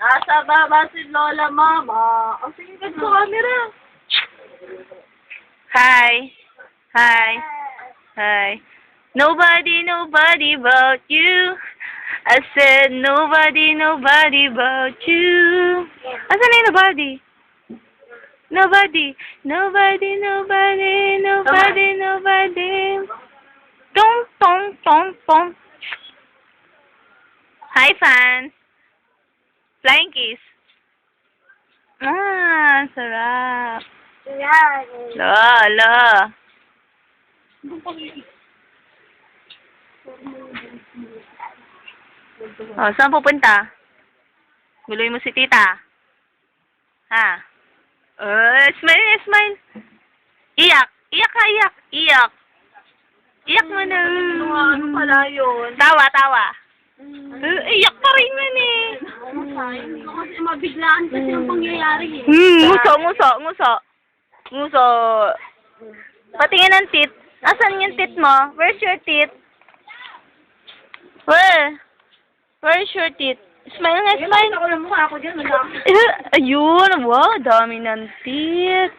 Nasa baba si Lola Mama. O sige, ka sa camera. Hi. Hi. Hi. Nobody but you. I said nobody but you. Asan na yung nobody? Nobody. Tong, tong, tong, tong. Hi, fans. Flying kiss. Sarap. Yan. Lola. Oh, saan pupunta? Guloy mo si tita. Ha? Smile na, smile. Iyak. Iyak ka, iyak. Iyak. Iyak mo na. Ano pala yun? Tawa, tawa. Iyak pa rin yan eh. Kasi mabiglaan kasi ang pangyayari eh. Nguso. Nguso. Patingin ng tit. Asan yung tit mo? Where's your tit? Where's your tit? Smile nga, smile. Ako lang mukha ako dyan. Ayun, wow, dami ng tit.